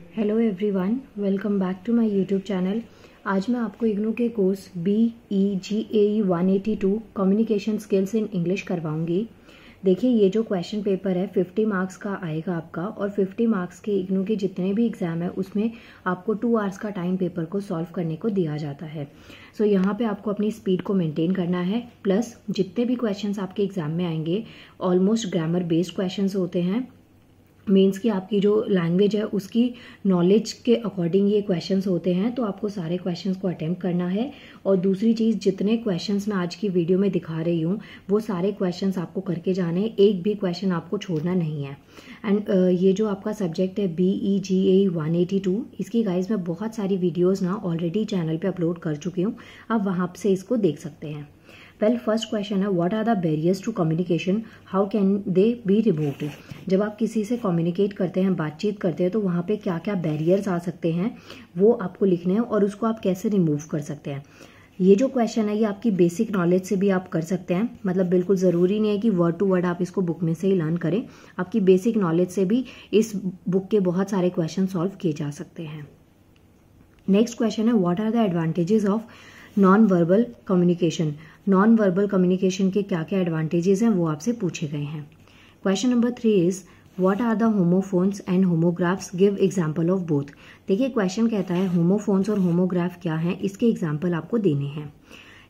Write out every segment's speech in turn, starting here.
Hello everyone, welcome back to my YouTube channel. आज मैं आपको इग्नू के course BEGAE 182 communication skills in English करवाऊंगी। देखिए, ये जो क्वेश्चन पेपर है 50 मार्क्स का आएगा आपका, और 50 मार्क्स के इग्नू के जितने भी एग्जाम है उसमें आपको 2 आवर्स का टाइम पेपर को सॉल्व करने को दिया जाता है। सो यहाँ पे आपको अपनी स्पीड को मेंटेन करना है, प्लस जितने भी क्वेश्चंस आपके एग्जाम में आएंगे ऑलमोस्ट ग्रामर बेस्ड क्वेश्चंस होते हैं। मीन्स कि आपकी जो लैंग्वेज है उसकी नॉलेज के अकॉर्डिंग ये क्वेश्चंस होते हैं, तो आपको सारे क्वेश्चंस को अटेम्प्ट करना है। और दूसरी चीज़, जितने क्वेश्चंस मैं आज की वीडियो में दिखा रही हूँ वो सारे क्वेश्चंस आपको करके जाने हैं, एक भी क्वेश्चन आपको छोड़ना नहीं है। एंड ये जो आपका सब्जेक्ट है BEGAE 182, इसकी गाइज मैं बहुत सारी वीडियोज़ ना ऑलरेडी चैनल पर अपलोड कर चुकी हूँ, आप वहाँ से इसको देख सकते हैं। वेल, फर्स्ट क्वेश्चन है, what are the barriers to communication, how can they be removed. जब आप किसी से कम्युनिकेट करते हैं, बातचीत करते हैं, तो वहाँ पे क्या क्या बैरियर्स आ सकते हैं वो आपको लिखने हैं, और उसको आप कैसे रिमूव कर सकते हैं। ये जो क्वेश्चन है ये आपकी बेसिक नॉलेज से भी आप कर सकते हैं, मतलब बिल्कुल ज़रूरी नहीं है कि वर्ड टू वर्ड आप इसको बुक में से ही लर्न करें, आपकी बेसिक नॉलेज से भी इस बुक के बहुत सारे क्वेश्चन सॉल्व किए जा सकते हैं। नेक्स्ट क्वेश्चन है, what are the advantages of non verbal communication. Non verbal communication के क्या क्या एडवांटेजेस हैं वो आपसे पूछे गए हैं। Question number 3 is, what are the homophones and homographs, give example of both. देखिए, क्वेश्चन कहता है होमोफोन्स और होमोग्राफ क्या हैं, इसके एग्जाम्पल आपको देने हैं।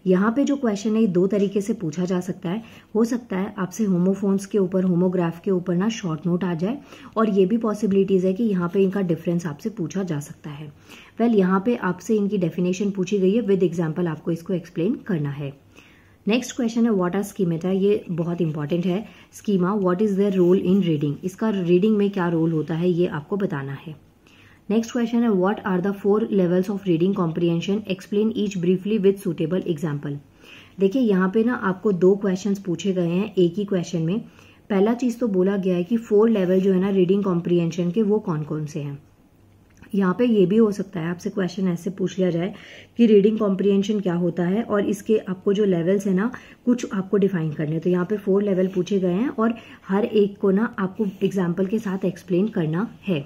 यहाँ पे जो क्वेश्चन है दो तरीके से पूछा जा सकता है। हो सकता है आपसे होमोफोन्स के ऊपर, होमोग्राफ के ऊपर ना शॉर्ट नोट आ जाए, और ये भी पॉसिबिलिटीज है कि यहाँ पे इनका डिफरेंस आपसे पूछा जा सकता है। वेल, यहाँ पे आपसे इनकी डेफिनेशन पूछी गई है, विद एग्जाम्पल आपको इसको एक्सप्लेन करना है। नेक्स्ट क्वेश्चन है, व्हाट आर स्कीमेटा। ये बहुत इंपॉर्टेंट है। Schema, what is their role in reading, इसका रीडिंग में क्या रोल होता है ये आपको बताना है। नेक्स्ट क्वेश्चन है, what are the 4 levels of reading comprehension, explain each briefly with suitable example. देखिए, यहाँ पे ना आपको 2 क्वेश्चंस पूछे गए हैं एक ही क्वेश्चन में। पहला चीज तो बोला गया है कि 4 लेवल जो है ना रीडिंग कॉम्प्रिहेंशन के, वो कौन कौन से हैं। यहाँ पे ये भी हो सकता है आपसे क्वेश्चन ऐसे पूछ लिया जाए कि रीडिंग कॉम्प्रिहेंशन क्या होता है, और इसके आपको जो लेवल्स है ना कुछ आपको डिफाइन करने। तो यहाँ पे 4 लेवल पूछे गए हैं, और हर एक को ना आपको एग्जाम्पल के साथ एक्सप्लेन करना है।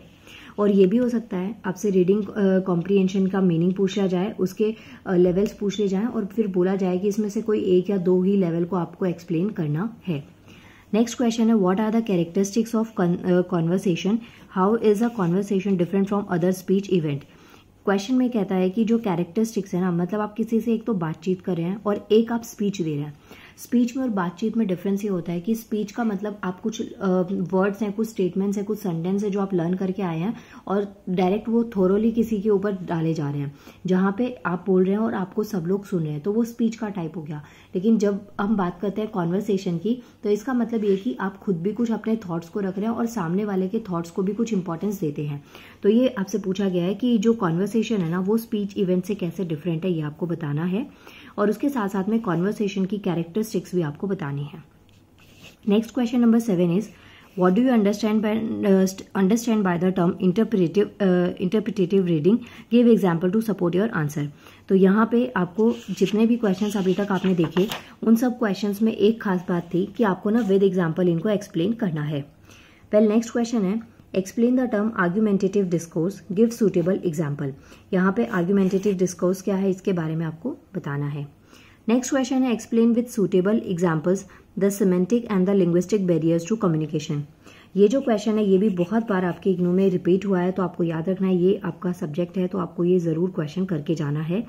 और ये भी हो सकता है आपसे रीडिंग कॉम्प्रिहेंशन का मीनिंग पूछ लिया जाए, उसके लेवल्स पूछ लिए जाएं, और फिर बोला जाए कि इसमें से कोई 1 या 2 ही लेवल को आपको एक्सप्लेन करना है। नेक्स्ट क्वेश्चन है, what are the characteristics of conversation, how is a conversation different from other speech event. Question में कहता है कि जो कैरेक्टरिस्टिक्स है ना, मतलब आप किसी से एक तो बातचीत कर रहे हैं और एक आप स्पीच दे रहे हैं। स्पीच में और बातचीत में डिफरेंस ये होता है कि स्पीच का मतलब आप कुछ वर्ड्स हैं, कुछ स्टेटमेंट्स हैं, कुछ सेंटेंस है जो आप लर्न करके आए हैं, और डायरेक्ट वो थोरोली किसी के ऊपर डाले जा रहे हैं, जहाँ पे आप बोल रहे हैं और आपको सब लोग सुन रहे हैं, तो वो स्पीच का टाइप हो गया। लेकिन जब हम बात करते हैं कॉन्वर्सेशन की, तो इसका मतलब ये कि आप खुद भी कुछ अपने थॉट्स को रख रहे हैं और सामने वाले के थॉट्स को भी कुछ इंपॉर्टेंस देते हैं। तो ये आपसे पूछा गया है कि जो कॉन्वर्सेशन है ना वो स्पीच इवेंट से कैसे डिफरेंट है, ये आपको बताना है, और उसके साथ साथ में कॉन्वर्सेशन की कैरेक्टरिस्टिक्स भी आपको बतानी है। Next question number 7 is, what do you understand by the term interpretative reading, give example to support your answer. तो यहाँ पे आपको जितने भी क्वेश्चंस अभी तक आपने देखे, उन सब क्वेश्चंस में एक खास बात थी कि आपको ना विद एग्जाम्पल इनको एक्सप्लेन करना है। वेल, नेक्स्ट क्वेश्चन है, explain the term argumentative discourse, give suitable example. यहाँ पे आर्ग्यूमेंटेटिव डिस्कोर्स क्या है इसके बारे में आपको बताना है। नेक्स्ट क्वेश्चन है, explain with suitable examples the semantic and the linguistic barriers to communication. ये जो क्वेश्चन है ये भी बहुत बार आपके इग्नू में रिपीट हुआ है, तो आपको याद रखना है, ये आपका सब्जेक्ट है तो आपको ये जरूर क्वेश्चन करके जाना है।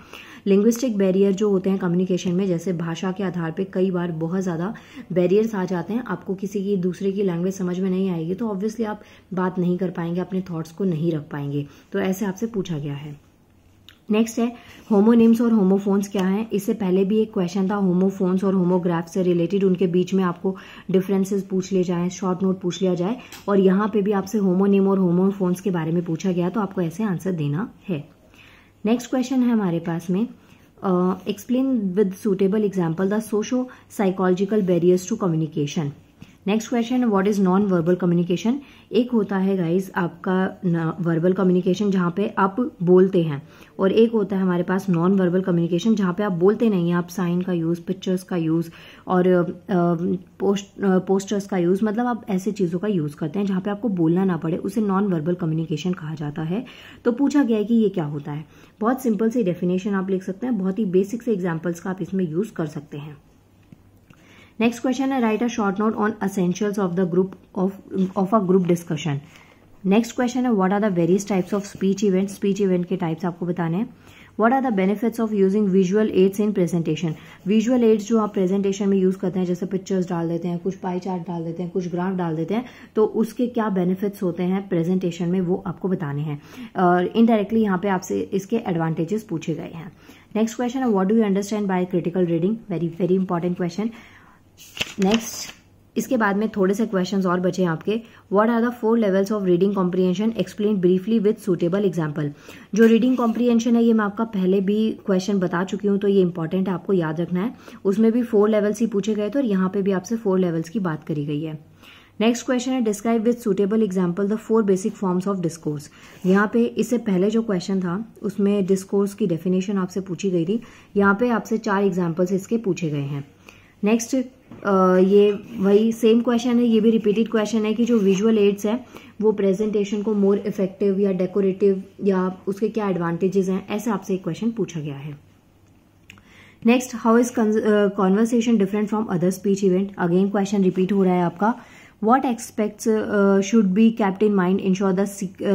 लिंग्विस्टिक बैरियर जो होते हैं कम्युनिकेशन में, जैसे भाषा के आधार पे कई बार बहुत ज़्यादा बैरियर्स आ जाते हैं, आपको किसी की दूसरे की लैंग्वेज समझ में नहीं आएगी तो ऑब्वियसली आप बात नहीं कर पाएंगे, अपने थॉट्स को नहीं रख पाएंगे, तो ऐसे आपसे पूछा गया है। नेक्स्ट है, होमोनिम्स और होमोफोन्स क्या है। इससे पहले भी एक क्वेश्चन था होमोफोन्स और होमोग्राफ से रिलेटेड, उनके बीच में आपको डिफरेंसेस पूछ लिए जाए, शॉर्ट नोट पूछ लिया जाए, और यहाँ पे भी आपसे होमोनिम और होमोफोन्स के बारे में पूछा गया, तो आपको ऐसे आंसर देना है। नेक्स्ट क्वेश्चन है हमारे पास में, explain with suitable example the socio psychological barriers to communication. Next question, what is non verbal communication. एक होता है गाइज आपका वर्बल कम्युनिकेशन जहाँ पे आप बोलते हैं, और एक होता है हमारे पास नॉन वर्बल कम्युनिकेशन जहाँ पे आप बोलते नहीं हैं, आप साइन का यूज़, पिक्चर्स का यूज़ और पोस्टर्स का यूज़, मतलब आप ऐसे चीज़ों का यूज़ करते हैं जहाँ पे आपको बोलना ना पड़े, उसे नॉन वर्बल कम्युनिकेशन कहा जाता है। तो पूछा गया है कि ये क्या होता है। बहुत सिंपल सी डेफिनेशन आप लिख सकते हैं, बहुत ही बेसिक से एग्जाम्पल्स का आप इसमें यूज़ कर सकते हैं। नेक्स्ट क्वेश्चन है, write a short note on essentials of the group of a group discussion. Next question है, what are the various types of speech event. Speech event के टाइप्स आपको बताने हैं। What are the benefits of using visual aids in presentation. Visual aids जो आप presentation में use करते हैं, जैसे पिक्चर्स डाल देते हैं, कुछ पाई चार्ट डाल देते हैं, कुछ ग्राफ डाल देते हैं, तो उसके क्या बेनिफिट्स होते हैं प्रेजेंटेशन में, वो आपको बताने हैं। और इनडायरेक्टली यहाँ पे आपसे इसके एडवांटेजेस पूछे गए हैं। नेक्स्ट क्वेश्चन है, what do you understand bye critical reading. Very very important question. Next, इसके बाद में थोड़े से क्वेश्चंस और बचे हैं आपके। What are the 4 levels of reading comprehension, explain briefly with suitable example. जो रीडिंग कॉम्प्रिहेंशन है ये मैं आपका पहले भी क्वेश्चन बता चुकी हूँ, तो ये इंपॉर्टेंट है, आपको याद रखना है। उसमें भी 4 लेवल्स ही पूछे गए थे और यहाँ पे भी आपसे 4 लेवल्स की बात करी गई है। नेक्स्ट क्वेश्चन है, describe with suitable example the 4 basic forms of discourse. यहाँ पे इससे पहले जो क्वेश्चन था उसमें डिस्कोर्स की डेफिनेशन आपसे पूछी गई थी, यहाँ पे आपसे 4 एग्जाम्पल्स इसके पूछे गए हैं। नेक्स्ट, ये वही सेम क्वेश्चन है, ये भी रिपीटेड क्वेश्चन है कि जो विजुअल एड्स है वो प्रेजेंटेशन को मोर इफेक्टिव या डेकोरेटिव या उसके क्या एडवांटेजेस हैं, ऐसे आपसे एक क्वेश्चन पूछा गया है। Next, how is conversation different from other speech event. Again question repeat हो रहा है आपका। What aspects should be kept in mind ensure the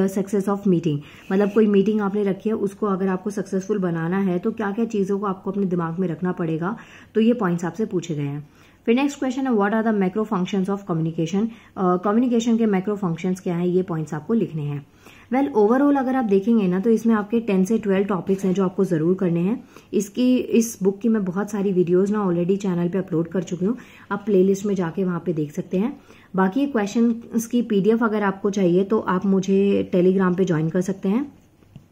success of meeting। मतलब कोई मीटिंग आपने रखी है, उसको अगर आपको सक्सेसफुल बनाना है तो क्या क्या चीज़ों को आपको अपने दिमाग में रखना पड़ेगा, तो ये पॉइंट्स आपसे पूछे गए हैं। फिर नेक्स्ट क्वेश्चन है, what are the macro functions of communication. Communication के मैक्रो फंक्शंस क्या है, ये पॉइंट्स आपको लिखने हैं। वेल ओवरऑल अगर आप देखेंगे ना तो इसमें आपके 10 से 12 टॉपिक्स हैं जो आपको जरूर करने हैं। इस बुक की मैं बहुत सारी वीडियोस ना ऑलरेडी चैनल पे अपलोड कर चुकी हूँ, आप प्लेलिस्ट में जाके वहां पे देख सकते हैं। बाकी क्वेश्चंस की पीडीएफ अगर आपको चाहिए तो आप मुझे टेलीग्राम पे ज्वाइन कर सकते हैं,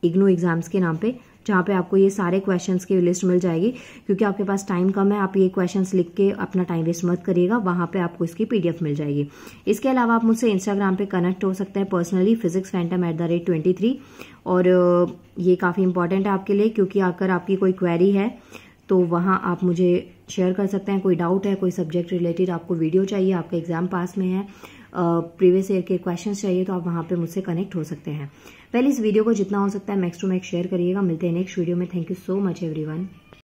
इग्नू एग्जाम्स के नाम पे, जहाँ पे आपको ये सारे क्वेश्चंस की लिस्ट मिल जाएगी। क्योंकि आपके पास टाइम कम है, आप ये क्वेश्चंस लिख के अपना टाइम वेस्ट मत करिएगा, वहां पे आपको इसकी पीडीएफ मिल जाएगी। इसके अलावा आप मुझसे इंस्टाग्राम पे कनेक्ट हो सकते हैं पर्सनली, physicsfantom@23। और ये काफ़ी इंपॉर्टेंट है आपके लिए, क्योंकि अगर आपकी कोई क्वेरी है तो वहाँ आप मुझे शेयर कर सकते हैं। कोई डाउट है, कोई सब्जेक्ट रिलेटेड आपको वीडियो चाहिए, आपका एग्जाम पास में है, प्रीवियस ईयर के क्वेश्चंस चाहिए, तो आप वहाँ पे मुझसे कनेक्ट हो सकते हैं। पहले इस वीडियो को जितना हो सकता है मैक्स टू मैक्स शेयर करिएगा। मिलते हैं नेक्स्ट वीडियो में। Thank you so much everyone.